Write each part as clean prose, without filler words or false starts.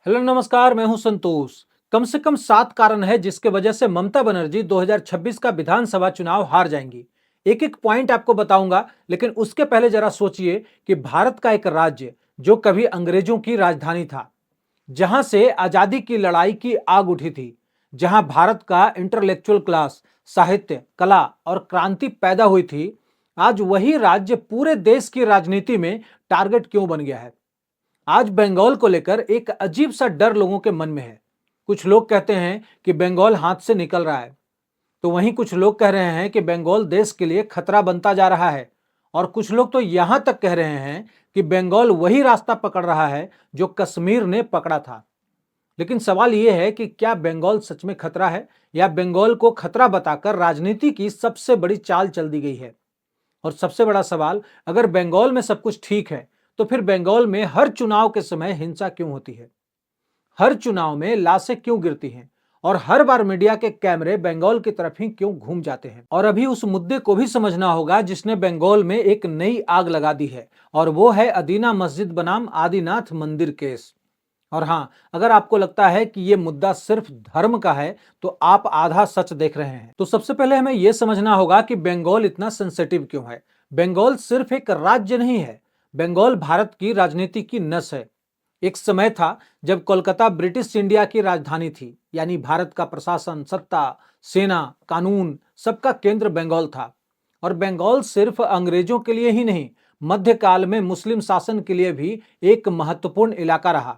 Hello नमस्कार, मैं हूं संतोष। कम से कम 7 कारण है जिसके वजह से ममता बनर्जी 2026 का विधानसभा चुनाव हार जाएंगी। एक एक पॉइंट आपको बताऊंगा, लेकिन उसके पहले जरा सोचिए कि भारत का एक राज्य जो कभी अंग्रेजों की राजधानी था, जहां से आजादी की लड़ाई की आग उठी थी, जहां भारत का इंटेलेक्चुअल क्लास, साहित्य, कला और क्रांति पैदा हुई थी, आज वही राज्य पूरे देश की राजनीति में टारगेट क्यों बन गया है। आज बंगाल को लेकर एक अजीब सा डर लोगों के मन में है। कुछ लोग कहते हैं कि बंगाल हाथ से निकल रहा है, तो वहीं कुछ लोग कह रहे हैं कि बंगाल देश के लिए खतरा बनता जा रहा है। और कुछ लोग तो यहां तक कह रहे हैं कि बंगाल वही रास्ता पकड़ रहा है जो कश्मीर ने पकड़ा था। लेकिन सवाल यह है कि क्या बंगाल सच में खतरा है, या बंगाल को खतरा बताकर राजनीति की सबसे बड़ी चाल चल दी गई है। और सबसे बड़ा सवाल, अगर बंगाल में सब कुछ ठीक है, तो फिर बंगाल में हर चुनाव के समय हिंसा क्यों होती है, हर चुनाव में लाशें क्यों गिरती हैं, और हर बार मीडिया के कैमरे बंगाल की तरफ ही क्यों घूम जाते हैं। और अभी उस मुद्दे को भी समझना होगा जिसने बंगाल में एक नई आग लगा दी है, और वो है अदीना मस्जिद बनाम आदिनाथ मंदिर केस। और हां, अगर आपको लगता है कि यह मुद्दा सिर्फ धर्म का है, तो आप आधा सच देख रहे हैं। तो सबसे पहले हमें यह समझना होगा कि बंगाल इतना सेंसिटिव क्यों है। बंगाल सिर्फ एक राज्य नहीं है, बंगाल भारत की राजनीति की नस है। एक समय था जब कोलकाता ब्रिटिश इंडिया की राजधानी थी, यानी भारत का प्रशासन, सत्ता, सेना, कानून, सबका केंद्र बंगाल था। और बंगाल सिर्फ अंग्रेजों के लिए ही नहीं, मध्यकाल में मुस्लिम शासन के लिए भी एक महत्वपूर्ण इलाका रहा।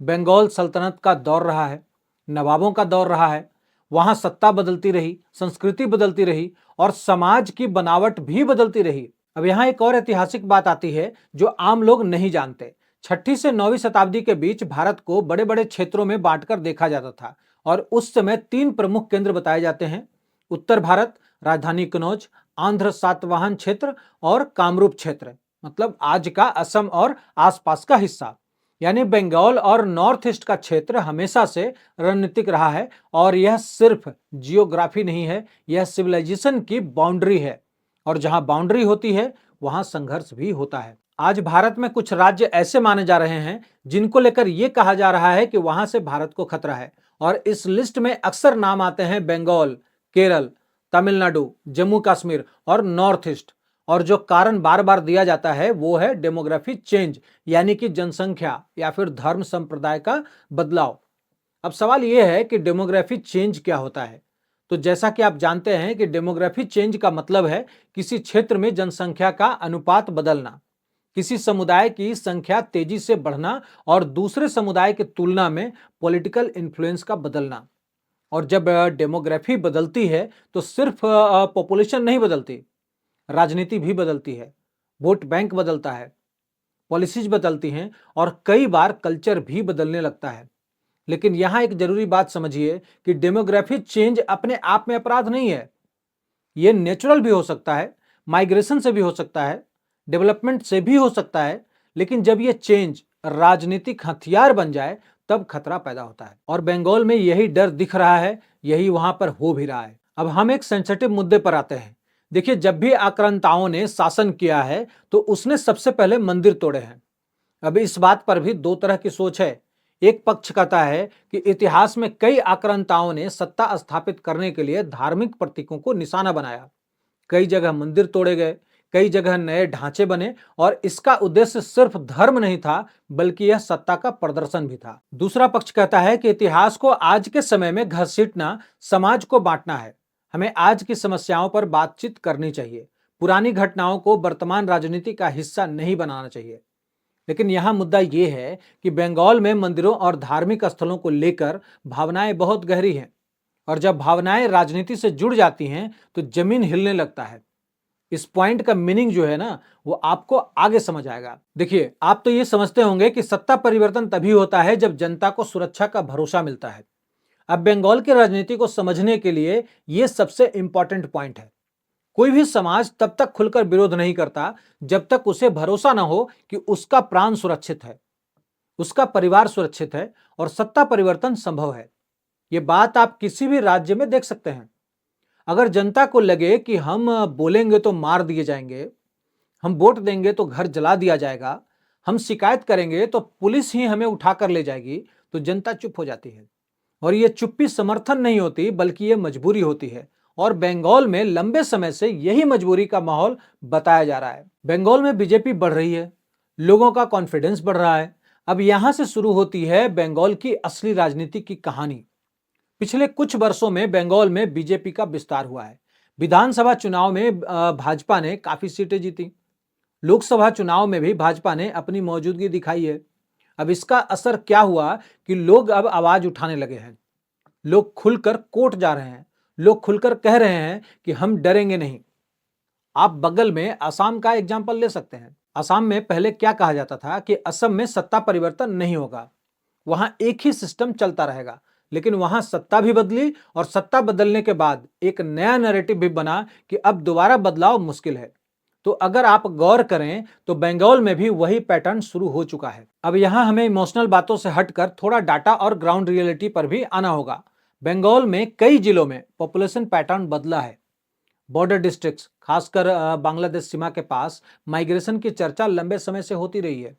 बंगाल सल्तनत का दौर रहा है, नवाबों का दौर रहा है। वहां सत्ता बदलती रही, संस्कृति बदलती रही, और समाज की बनावट भी बदलती रही। अब यहां एक और ऐतिहासिक बात आती है जो आम लोग नहीं जानते। 6ठी से 9वीं शताब्दी के बीच भारत को बड़े बड़े क्षेत्रों में बांटकर देखा जाता था, और उस समय 3 प्रमुख केंद्र बताए जाते हैं। उत्तर भारत, राजधानी कनौज, आंध्र सातवाहन क्षेत्र और कामरूप क्षेत्र, मतलब आज का असम और आसपास का हिस्सा। यानी बंगाल और नॉर्थ ईस्ट का क्षेत्र हमेशा से रणनीतिक रहा है, और यह सिर्फ जियोग्राफी नहीं है, यह सिविलाइजेशन की बाउंड्री है। और जहां बाउंड्री होती है, वहां संघर्ष भी होता है। आज भारत में कुछ राज्य ऐसे माने जा रहे हैं जिनको लेकर यह कहा जा रहा है कि वहां से भारत को खतरा है, और इस लिस्ट में अक्सर नाम आते हैं बंगाल, केरल, तमिलनाडु, जम्मू कश्मीर और नॉर्थ ईस्ट। और जो कारण बार बार दिया जाता है वो है डेमोग्राफी चेंज, यानी कि जनसंख्या या फिर धर्म संप्रदाय का बदलाव। अब सवाल यह है कि डेमोग्राफी चेंज क्या होता है। तो जैसा कि आप जानते हैं कि डेमोग्राफी चेंज का मतलब है किसी क्षेत्र में जनसंख्या का अनुपात बदलना, किसी समुदाय की संख्या तेजी से बढ़ना, और दूसरे समुदाय की तुलना में पॉलिटिकल इन्फ्लुएंस का बदलना। और जब डेमोग्राफी बदलती है तो सिर्फ पॉपुलेशन नहीं बदलती, राजनीति भी बदलती है, वोट बैंक बदलता है, पॉलिसीज बदलती हैं, और कई बार कल्चर भी बदलने लगता है। लेकिन यहां एक जरूरी बात समझिए कि डेमोग्राफी चेंज अपने आप में अपराध नहीं है। यह नेचुरल भी हो सकता है, माइग्रेशन से भी हो सकता है, डेवलपमेंट से भी हो सकता है। लेकिन जब यह चेंज राजनीतिक हथियार बन जाए, तब खतरा पैदा होता है। और बंगाल में यही डर दिख रहा है, यही वहां पर हो भी रहा है। अब हम एक सेंसिटिव मुद्दे पर आते हैं। देखिए, जब भी आक्रांताओं ने शासन किया है, तो उसने सबसे पहले मंदिर तोड़े हैं। अब इस बात पर भी दो तरह की सोच है। एक पक्ष कहता है कि इतिहास में कई आक्रांताओं ने सत्ता स्थापित करने के लिए धार्मिक प्रतीकों को निशाना बनाया। कई जगह मंदिर तोड़े गए, कई जगह नए ढांचे बने, और इसका उद्देश्य सिर्फ धर्म नहीं था, बल्कि यह सत्ता का प्रदर्शन भी था। दूसरा पक्ष कहता है कि इतिहास को आज के समय में घसीटना समाज को बांटना है। हमें आज की समस्याओं पर बातचीत करनी चाहिए, पुरानी घटनाओं को वर्तमान राजनीति का हिस्सा नहीं बनाना चाहिए। लेकिन यहां मुद्दा यह है कि बंगाल में मंदिरों और धार्मिक स्थलों को लेकर भावनाएं बहुत गहरी हैं, और जब भावनाएं राजनीति से जुड़ जाती हैं तो जमीन हिलने लगता है। इस पॉइंट का मीनिंग जो है ना, वो आपको आगे समझ आएगा। देखिए, आप तो ये समझते होंगे कि सत्ता परिवर्तन तभी होता है जब जनता को सुरक्षा का भरोसा मिलता है। अब बंगाल की राजनीति को समझने के लिए यह सबसे इंपॉर्टेंट पॉइंट है। कोई भी समाज तब तक खुलकर विरोध नहीं करता जब तक उसे भरोसा ना हो कि उसका प्राण सुरक्षित है, उसका परिवार सुरक्षित है, और सत्ता परिवर्तन संभव है। यह बात आप किसी भी राज्य में देख सकते हैं। अगर जनता को लगे कि हम बोलेंगे तो मार दिए जाएंगे, हम वोट देंगे तो घर जला दिया जाएगा, हम शिकायत करेंगे तो पुलिस ही हमें उठाकर ले जाएगी, तो जनता चुप हो जाती है। और ये चुप्पी समर्थन नहीं होती बल्कि ये मजबूरी होती है। और बंगाल में लंबे समय से यही मजबूरी का माहौल बताया जा रहा है। बंगाल में बीजेपी बढ़ रही है, लोगों का कॉन्फिडेंस बढ़ रहा है। अब यहां से शुरू होती है बंगाल की असली राजनीति की कहानी। पिछले कुछ वर्षों में बंगाल में बीजेपी का विस्तार हुआ है। विधानसभा चुनाव में भाजपा ने काफी सीटें जीती। लोकसभा चुनाव में भी भाजपा ने अपनी मौजूदगी दिखाई है। अब इसका असर क्या हुआ कि लोग अब आवाज उठाने लगे हैं। लोग खुलकर कोर्ट जा रहे हैं। लोग खुलकर कह रहे हैं कि हम डरेंगे नहीं। आप बगल में असम का एग्जाम्पल ले सकते हैं। असम में पहले क्या कहा जाता था कि असम में सत्ता परिवर्तन नहीं होगा, वहां एक ही सिस्टम चलता रहेगा। लेकिन वहां सत्ता भी बदली और सत्ता बदलने के बाद एक नया नैरेटिव भी बना कि अब दोबारा बदलाव मुश्किल है। तो अगर आप गौर करें तो बंगाल में भी वही पैटर्न शुरू हो चुका है। अब यहां हमें इमोशनल बातों से हटकर थोड़ा डाटा और ग्राउंड रियलिटी पर भी आना होगा। बंगाल में कई जिलों में पॉपुलेशन पैटर्न बदला है। बॉर्डर डिस्ट्रिक्ट्स, खासकर बांग्लादेश सीमा के पास माइग्रेशन की चर्चा लंबे समय से होती रही है।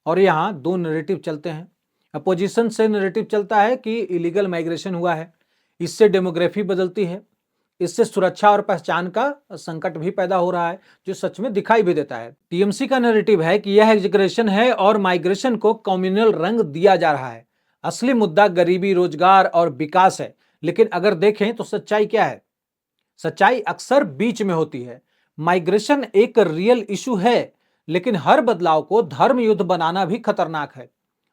और यहाँ दो नैरेटिव चलते हैं। अपोजिशन से नैरेटिव चलता है कि इलीगल माइग्रेशन हुआ है, इससे डेमोग्राफी बदलती है, इससे सुरक्षा और पहचान का संकट भी पैदा हो रहा है, जो सच में दिखाई भी देता है। टीएमसी का नैरेटिव है कि यह एग्जीग्रेशन है और माइग्रेशन को कम्युनल रंग दिया जा रहा है। असली मुद्दा गरीबी, रोजगार और विकास है। लेकिन अगर देखें तो सच्चाई क्या है? सच्चाई अक्सर बीच में होती है। माइग्रेशन एक रियल इशू है, लेकिन हर बदलाव को धर्म युद्ध बनाना भी खतरनाक है।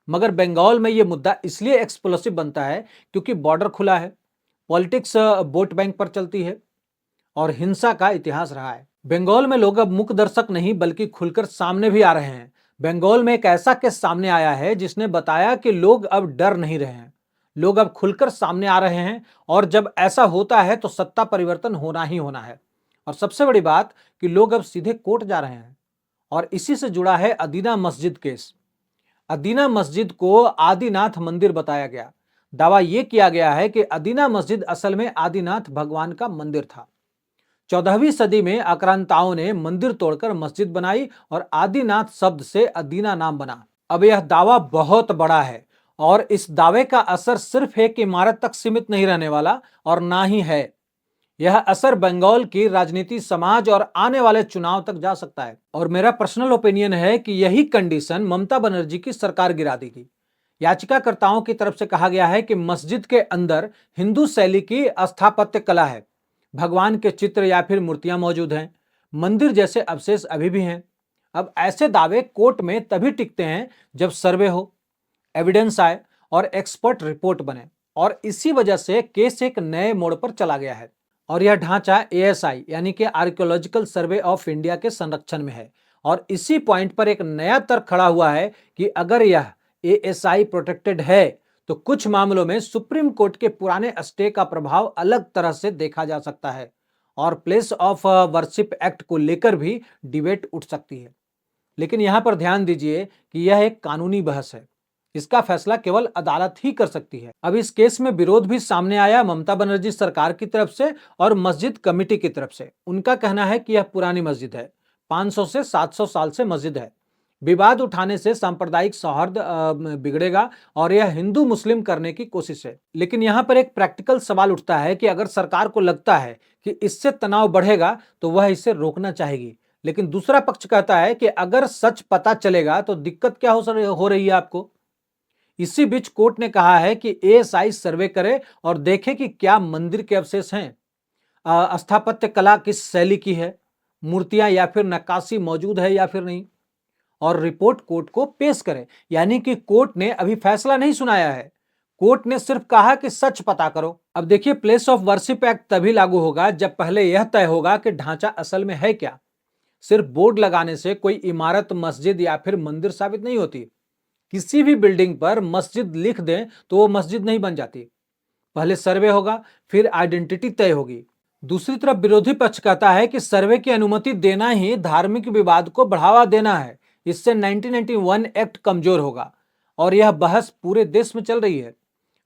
मगर बंगाल में यह मुद्दा इसलिए एक्सप्लोसिव बनता है क्योंकि बॉर्डर खुला है, पॉलिटिक्स वोट बैंक पर चलती है और हिंसा का इतिहास रहा है। बंगाल में लोग अब मूक दर्शक नहीं बल्कि खुलकर सामने भी आ रहे हैं। बंगाल में एक ऐसा केस सामने आया है जिसने बताया कि लोग अब डर नहीं रहे हैं। लोग अब खुलकर सामने आ रहे हैं और जब ऐसा होता है तो सत्ता परिवर्तन होना ही होना है। और सबसे बड़ी बात कि लोग अब सीधे कोर्ट जा रहे हैं। और इसी से जुड़ा है अदीना मस्जिद केस। अदीना मस्जिद को आदिनाथ मंदिर बताया गया। दावा यह किया गया है कि अदीना मस्जिद असल में आदिनाथ भगवान का मंदिर था। 14वीं सदी में आक्रांताओं ने मंदिर तोड़कर मस्जिद बनाई और आदिनाथ शब्द से अदीना नाम बना। अब यह दावा बहुत बड़ा है और इस दावे का असर सिर्फ एक इमारत तक सीमित नहीं रहने वाला और ना ही है। यह असर बंगाल की राजनीति, समाज और आने वाले चुनाव तक जा सकता है। और मेरा पर्सनल ओपिनियन है कि यही कंडीशन ममता बनर्जी की सरकार गिरा देगी। याचिकाकर्ताओं की तरफ से कहा गया है कि मस्जिद के अंदर हिंदू शैली की स्थापत्य कला है, भगवान के चित्र या फिर मूर्तियां मौजूद हैं, मंदिर जैसे अवशेष अभी भी हैं। अब ऐसे दावे कोर्ट में तभी टिकते हैं जब सर्वे हो, एविडेंस आए और एक्सपर्ट रिपोर्ट बने। और इसी वजह से केस एक नए मोड़ पर चला गया है। और यह ढांचा एएसआई यानी कि आर्कियोलॉजिकल सर्वे ऑफ इंडिया के संरक्षण में है। और इसी पॉइंट पर एक नया तर्क खड़ा हुआ है कि अगर यह एएसआई प्रोटेक्टेड है तो कुछ मामलों में सुप्रीम कोर्ट के पुराने स्टे का प्रभाव अलग तरह से देखा जा सकता है और प्लेस ऑफ वर्शिप एक्ट को लेकर भी डिबेट उठ सकती है। लेकिन यहां पर ध्यान दीजिए कि यह एक कानूनी बहस है, इसका फैसला केवल अदालत ही कर सकती है। अब इस केस में विरोध भी सामने आया ममता बनर्जी सरकार की तरफ से और मस्जिद कमेटी की तरफ से। उनका कहना है कि यह पुरानी मस्जिद है, 500 से 700 साल से मस्जिद है। विवाद उठाने से सांप्रदायिक सौहार्द बिगड़ेगा और यह हिंदू मुस्लिम करने की कोशिश है। लेकिन यहां पर एक प्रैक्टिकल सवाल उठता है कि अगर सरकार को लगता है कि इससे तनाव बढ़ेगा तो वह इसे रोकना चाहेगी। लेकिन दूसरा पक्ष कहता है कि अगर सच पता चलेगा तो दिक्कत क्या हो रही है आपको। इसी बीच कोर्ट ने कहा है कि एएसआई सर्वे करे और देखे कि क्या मंदिर के अवशेष हैं, स्थापत्य कला किस शैली की है, मूर्तियां या फिर नक्काशी मौजूद है या फिर नहीं, और रिपोर्ट कोर्ट को पेश करे। यानी कि कोर्ट ने अभी फैसला नहीं सुनाया है, कोर्ट ने सिर्फ कहा कि सच पता करो। अब देखिए, प्लेस ऑफ वर्शिप एक्ट तभी लागू होगा जब पहले यह तय होगा कि ढांचा असल में है क्या। सिर्फ बोर्ड लगाने से कोई इमारत, मस्जिद या फिर मंदिर साबित नहीं होती। किसी भी बिल्डिंग पर मस्जिद लिख दें तो वो मस्जिद नहीं बन जाती। पहले सर्वे होगा, फिर आइडेंटिटी तय होगी। दूसरी तरफ विरोधी पक्ष कहता है कि सर्वे की अनुमति देना ही धार्मिक विवाद को बढ़ावा देना है, इससे 1991 एक्ट कमजोर होगा। और यह बहस पूरे देश में चल रही है।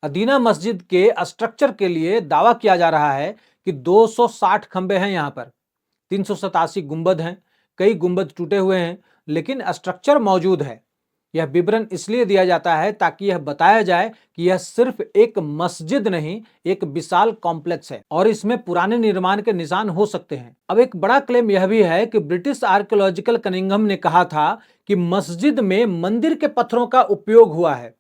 अदीना मस्जिद के स्ट्रक्चर के लिए दावा किया जा रहा है कि 260 खंबे हैं, यहां पर 387 गुंबद हैं, कई गुंबद टूटे हुए हैं, लेकिन स्ट्रक्चर मौजूद है। यह विवरण इसलिए दिया जाता है ताकि यह बताया जाए कि यह सिर्फ एक मस्जिद नहीं, एक विशाल कॉम्प्लेक्स है और इसमें पुराने निर्माण के निशान हो सकते हैं। अब एक बड़ा क्लेम यह भी है कि ब्रिटिश आर्कियोलॉजिकल कनिंघम ने कहा था कि मस्जिद में मंदिर के पत्थरों का उपयोग हुआ है।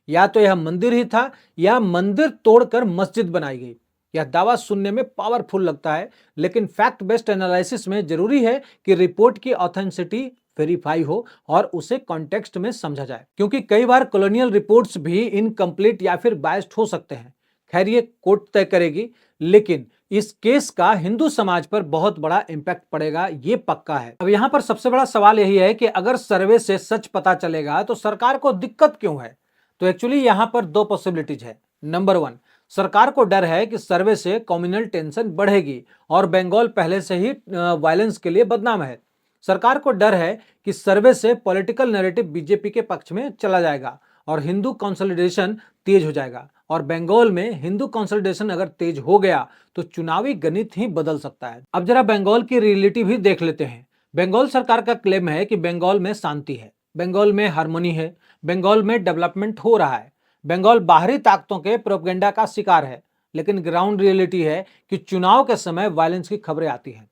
या तो यह मंदिर ही था या मंदिर तोड़कर मस्जिद बनाई गई। यह दावा सुनने में पावरफुल लगता है, लेकिन फैक्ट बेस्ड एनालिसिस में जरूरी है कि रिपोर्ट की ऑथेंटिसिटी वेरीफाई हो और उसे कॉन्टेक्स्ट में समझा जाए, क्योंकि कई बार कॉलोनियल रिपोर्ट्स भी इनकम्प्लीट या फिर बायस्ड हो सकते हैं। खैर, ये कोर्ट तय करेगी, लेकिन इस केस का हिंदू समाज पर बहुत बड़ा इंपैक्ट पड़ेगा, ये पक्का है। अब यहां पर सबसे बड़ा सवाल यही है कि अगर सर्वे से सच पता चलेगा तो सरकार को दिक्कत क्यों है? तो एक्चुअली यहां पर दो पॉसिबिलिटीज है। नंबर वन, सरकार को डर है कि सर्वे से कम्युनल टेंशन बढ़ेगी और बंगाल पहले से ही वायलेंस के लिए बदनाम है। सरकार को डर है कि सर्वे से पॉलिटिकल नैरेटिव बीजेपी के पक्ष में चला जाएगा और हिंदू कंसोलिडेशन तेज हो जाएगा। और बंगाल में हिंदू कंसोलिडेशन अगर तेज हो गया तो चुनावी गणित ही बदल सकता है। अब जरा बंगाल की रियलिटी भी देख लेते हैं। बंगाल सरकार का क्लेम है कि बंगाल में शांति है, बंगाल में हार्मोनी है, बंगाल में डेवलपमेंट हो रहा है। बंगाल बाहरी ताकतों के प्रोपेगेंडा का शिकार है, लेकिन ग्राउंड रियलिटी है कि चुनाव के समय वायलेंस की खबरें आती हैं।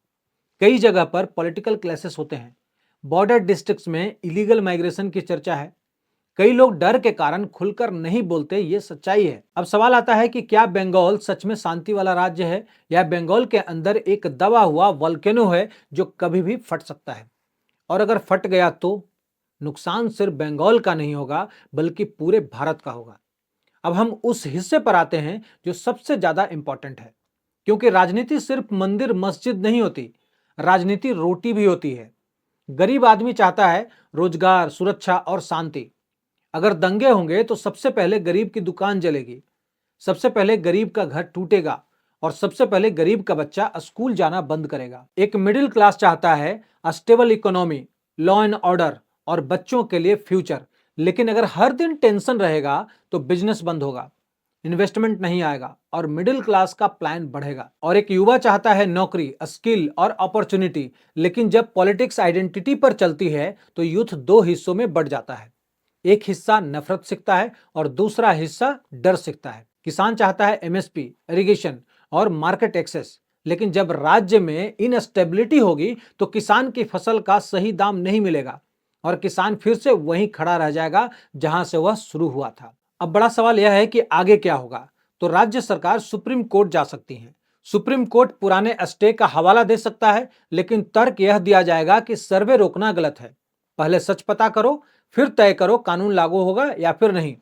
कई जगह पर पॉलिटिकल क्लैशेस होते हैं। बॉर्डर डिस्ट्रिक्ट्स में इलीगल माइग्रेशन की चर्चा है। कई लोग डर के कारण खुलकर नहीं बोलते, ये सच्चाई है। अब सवाल आता है कि क्या बंगाल सच में शांति वाला राज्य है या बंगाल के अंदर एक दबा हुआ वोल्केनो है जो कभी भी फट सकता है? और अगर फट गया तो नुकसान सिर्फ बंगाल का नहीं होगा बल्कि पूरे भारत का होगा। अब हम उस हिस्से पर आते हैं जो सबसे ज्यादा इंपॉर्टेंट है, क्योंकि राजनीति सिर्फ मंदिर मस्जिद नहीं होती, राजनीति रोटी भी होती है। गरीब आदमी चाहता है रोजगार, सुरक्षा और शांति। अगर दंगे होंगे तो सबसे पहले गरीब की दुकान जलेगी, सबसे पहले गरीब का घर टूटेगा और सबसे पहले गरीब का बच्चा स्कूल जाना बंद करेगा। एक मिडिल क्लास चाहता है stable economy, law and order और बच्चों के लिए फ्यूचर। लेकिन अगर हर दिन टेंशन रहेगा तो बिजनेस बंद होगा, इन्वेस्टमेंट नहीं आएगा और मिडिल क्लास का प्लान बढ़ेगा। और एक युवा चाहता है नौकरी, स्किल और अपॉर्चुनिटी। लेकिन जब पॉलिटिक्स आइडेंटिटी पर चलती है तो यूथ दो हिस्सों में बढ़ जाता है। एक हिस्सा नफरत सीखता है और दूसरा हिस्सा डर सीखता है। किसान चाहता है एमएसपी, इरिगेशन और मार्केट एक्सेस। लेकिन जब राज्य में इनस्टेबिलिटी होगी तो किसान की फसल का सही दाम नहीं मिलेगा और किसान फिर से वहीं खड़ा रह जाएगा जहां से वह शुरू हुआ था। अब बड़ा सवाल यह है कि आगे क्या होगा? तो राज्य सरकार सुप्रीम कोर्ट जा सकती है। सुप्रीम कोर्ट पुराने स्टे का हवाला दे सकता है, लेकिन तर्क यह दिया जाएगा कि सर्वे रोकना गलत है। पहले सच पता करो, फिर तय करो कानून लागू होगा या फिर नहीं।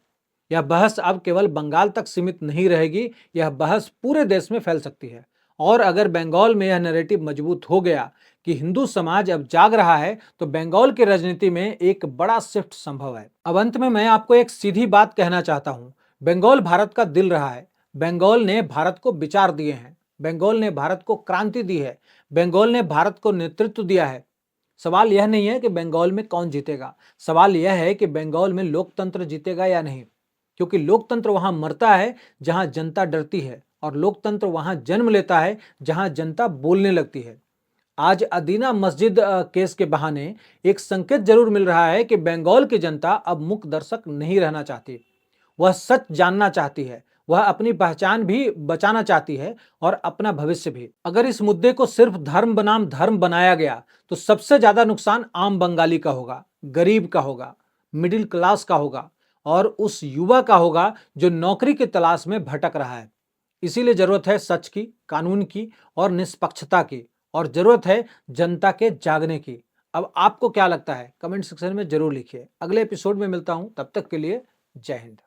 यह बहस अब केवल बंगाल तक सीमित नहीं रहेगी, यह बहस पूरे देश में फैल सकती है। और अगर बंगाल में यह नैरेटिव मजबूत हो गया कि हिंदू समाज अब जाग रहा है, तो बंगाल की राजनीति में एक बड़ा शिफ्ट संभव है। अब अंत में मैं आपको एक सीधी बात कहना चाहता हूं। बंगाल भारत का दिल रहा है। बंगाल ने भारत को विचार दिए हैं, बंगाल ने भारत को क्रांति दी है, बंगाल ने भारत को नेतृत्व दिया है। सवाल यह नहीं है कि बंगाल में कौन जीतेगा, सवाल यह है कि बंगाल में लोकतंत्र जीतेगा या नहीं। क्योंकि लोकतंत्र वहां मरता है जहां जनता डरती है और लोकतंत्र वहां जन्म लेता है जहां जनता बोलने लगती है। आज अदीना मस्जिद केस के बहाने एक संकेत जरूर मिल रहा है कि बंगाल की जनता अब मूक दर्शक नहीं रहना चाहती। वह सच जानना चाहती है, वह अपनी पहचान भी बचाना चाहती है और अपना भविष्य भी। अगर इस मुद्दे को सिर्फ धर्म बनाम धर्म बनाया गया तो सबसे ज्यादा नुकसान आम बंगाली का होगा, गरीब का होगा, मिडिल क्लास का होगा और उस युवा का होगा जो नौकरी की तलाश में भटक रहा है। इसीलिए जरूरत है सच की, कानून की और निष्पक्षता की, और जरूरत है जनता के जागने की। अब आपको क्या लगता है? कमेंट सेक्शन में जरूर लिखिए। अगले एपिसोड में मिलता हूं, तब तक के लिए जय हिंद।